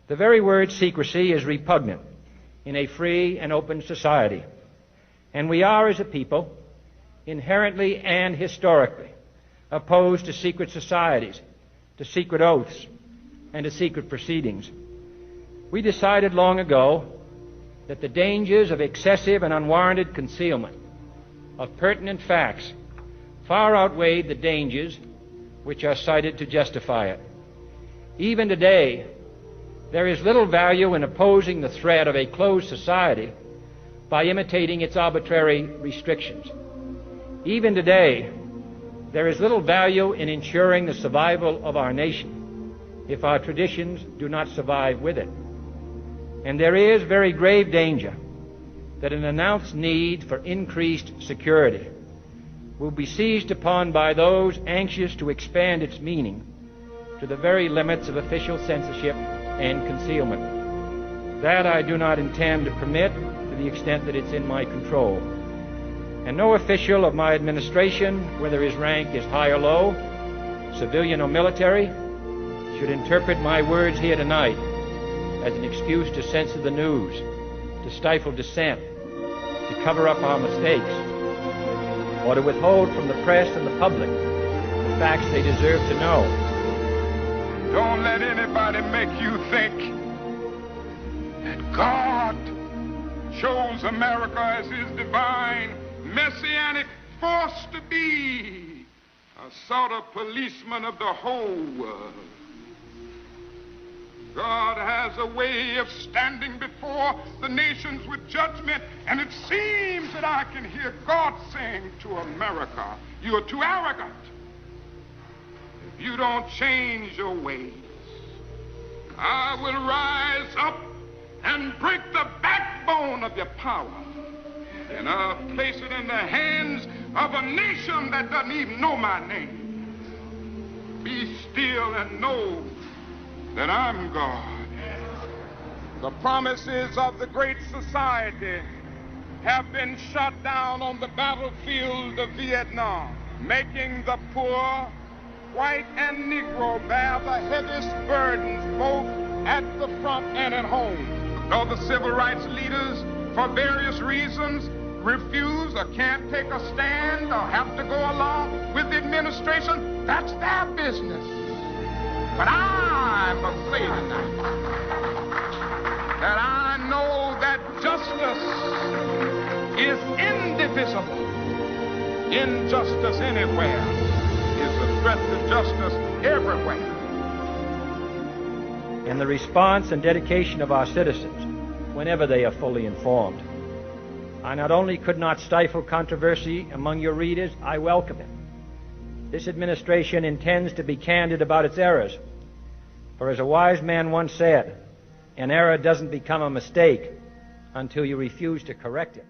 The very word secrecy is repugnant in a free and open society, and we are, as a people, inherently and historically opposed to secret societies, to secret oaths, and to secret proceedings. We decided long ago that the dangers of excessive and unwarranted concealment of pertinent facts far outweighed the dangers which are cited to justify it. Even today, there is little value in opposing the threat of a closed society by imitating its arbitrary restrictions. Even today, there is little value in ensuring the survival of our nation if our traditions do not survive with it. And there is very grave danger that an announced need for increased security will be seized upon by those anxious to expand its meaning to the very limits of official censorship and concealment. That I do not intend to permit to the extent that it's in my control. And no official of my administration, whether his rank is high or low, civilian or military, should interpret my words here tonight as an excuse to censor the news, to stifle dissent, to cover up our mistakes, or to withhold from the press and the public the facts they deserve to know. Don't let anybody make you think that God chose America as his divine messianic force to be a sort of policeman of the whole world. God has a way of standing before the nations with judgment, and it seems that I can hear God saying to America, you are too arrogant. If you don't change your ways, I will rise up and break the backbone of your power, and I'll place it in the hands of a nation that doesn't even know my name. Be still and know that I'm God. The promises of the great society have been shot down on the battlefield of Vietnam, making the poor, white and Negro, bear the heaviest burdens both at the front and at home. Though the civil rights leaders, for various reasons, refuse or can't take a stand or have to go along with the administration, that's their business. But I must say tonight that I know that justice is indivisible. Injustice anywhere is a threat to justice everywhere. And the response and dedication of our citizens, whenever they are fully informed. I not only could not stifle controversy among your readers, I welcome it. This administration intends to be candid about its errors. For as a wise man once said, an error doesn't become a mistake until you refuse to correct it.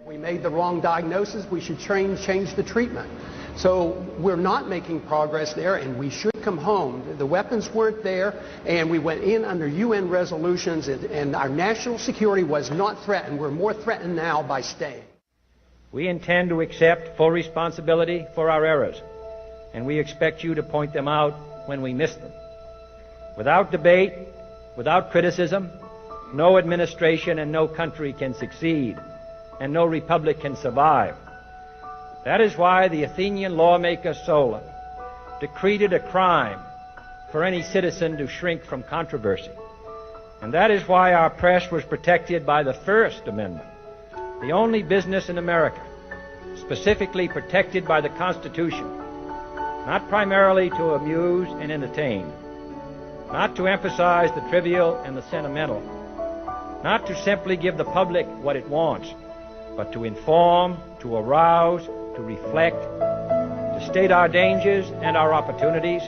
We made the wrong diagnosis. We should change the treatment. So we're not making progress there, and we should come home. The weapons weren't there, and we went in under UN resolutions, and our national security was not threatened. We're more threatened now by staying. We intend to accept full responsibility for our errors, and we expect you to point them out when we miss them. Without debate, without criticism, no administration and no country can succeed, and no republic can survive. That is why the Athenian lawmaker Solon decreed it a crime for any citizen to shrink from controversy. And that is why our press was protected by the First Amendment, the only business in America specifically protected by the Constitution, not primarily to amuse and entertain, not to emphasize the trivial and the sentimental, not to simply give the public what it wants, but to inform, to arouse, to reflect, to state our dangers and our opportunities,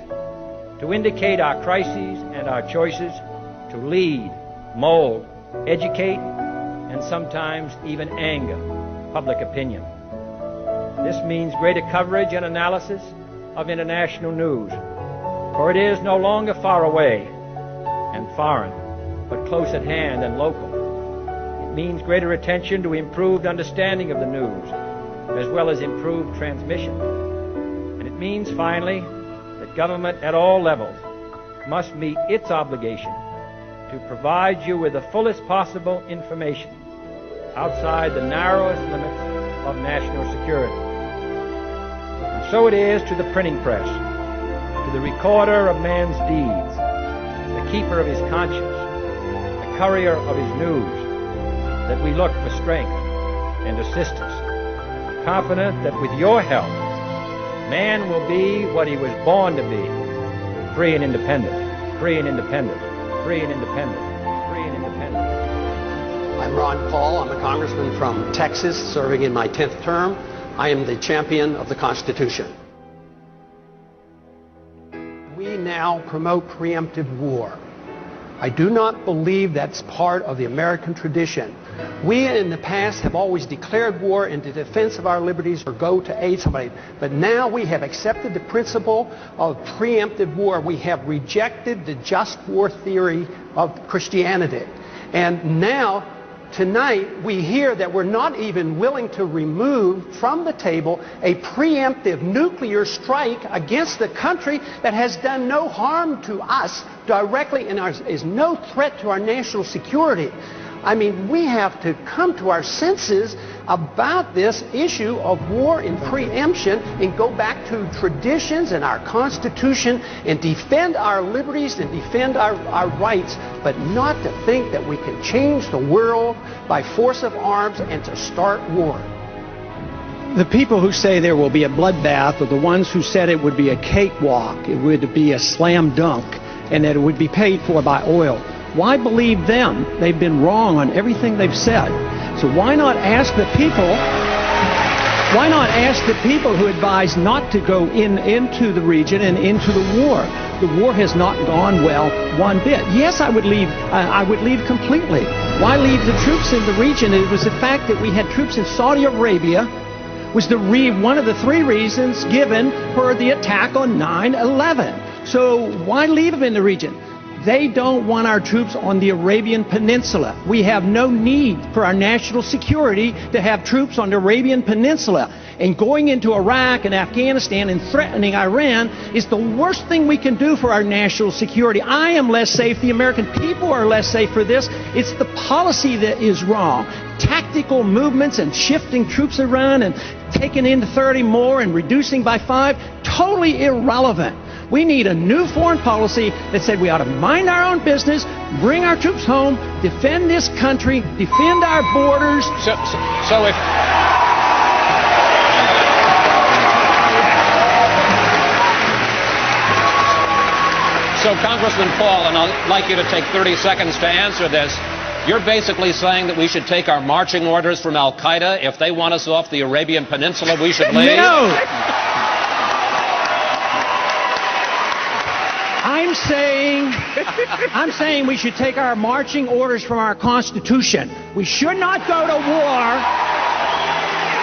to indicate our crises and our choices, to lead, mold, educate, and sometimes even anger public opinion. This means greater coverage and analysis of international news, for it is no longer far away and foreign, but close at hand and local. It means greater attention to improved understanding of the news, as well as improved transmission. And it means, finally, that government at all levels must meet its obligation to provide you with the fullest possible information outside the narrowest limits of national security. And so it is to the printing press, to the recorder of man's deeds, the keeper of his conscience, the courier of his news, that we look for strength and assistance, confident that with your help, man will be what he was born to be, free and independent, free and independent, free and independent, free and independent. I'm Ron Paul. I'm a congressman from Texas, serving in my 10th term. I am the champion of the Constitution. We now promote preemptive war. I do not believe that's part of the American tradition. We in the past have always declared war in the defense of our liberties or go to aid somebody. But now we have accepted the principle of preemptive war. We have rejected the just war theory of Christianity. And now, tonight, we hear that we're not even willing to remove from the table a preemptive nuclear strike against the country that has done no harm to us directly and is no threat to our national security. I mean, we have to come to our senses about this issue of war and preemption and go back to traditions and our Constitution and defend our liberties and defend our rights, but not to think that we can change the world by force of arms and to start war. The people who say there will be a bloodbath are the ones who said it would be a cakewalk, it would be a slam dunk, and that it would be paid for by oil. Why believe them? They've been wrong on everything they've said. So why not ask the people? Why not ask the people who advise not to go into the region and into the war? The war has not gone well one bit. Yes, I would leave completely. Why leave the troops in the region? It was the fact that we had troops in Saudi Arabia was one of the three reasons given for the attack on 9/11. So why leave them in the region? They don't want our troops on the Arabian Peninsula. We have no need for our national security to have troops on the Arabian Peninsula. And going into Iraq and Afghanistan and threatening Iran is the worst thing we can do for our national security. I am less safe. The American people are less safe for this. It's the policy that is wrong. Tactical movements and shifting troops around and taking in 30 more and reducing by 5, totally irrelevant. We need a new foreign policy that said we ought to mind our own business, bring our troops home, defend this country, defend our borders. So Congressman Paul, and I'd like you to take 30 seconds to answer this. You're basically saying that we should take our marching orders from Al-Qaeda. If they want us off the Arabian Peninsula, we should leave? No! I'm saying we should take our marching orders from our Constitution. We should not go to war.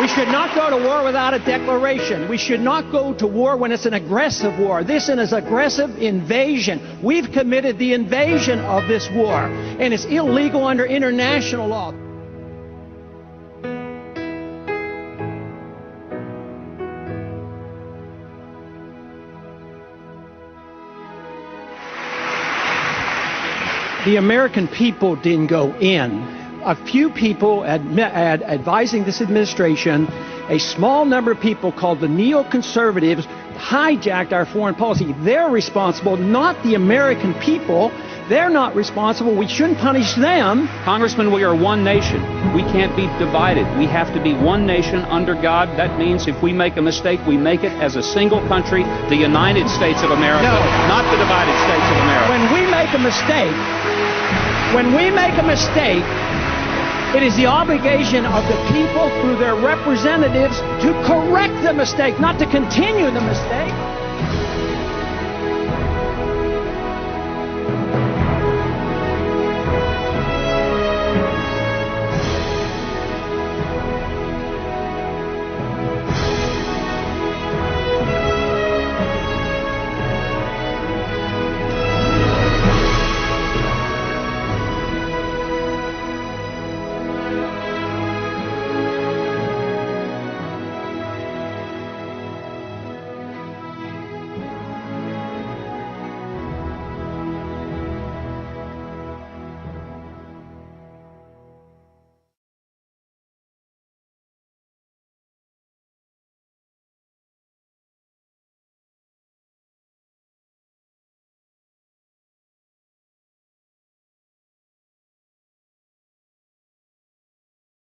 We should not go to war without a declaration. We should not go to war when it's an aggressive war. This is an aggressive invasion. We've committed the invasion of this war, and it's illegal under international law. The American people didn't go in. A few people advising this administration, a small number of people called the neoconservatives, hijacked our foreign policy. They're responsible, not the American people. They're not responsible. We shouldn't punish them. Congressman, we are one nation. We can't be divided. We have to be one nation under God. That means if we make a mistake, we make it as a single country, the United States of America, not the divided States of America. When we make a mistake, it is the obligation of the people through their representatives to correct the mistake, not to continue the mistake.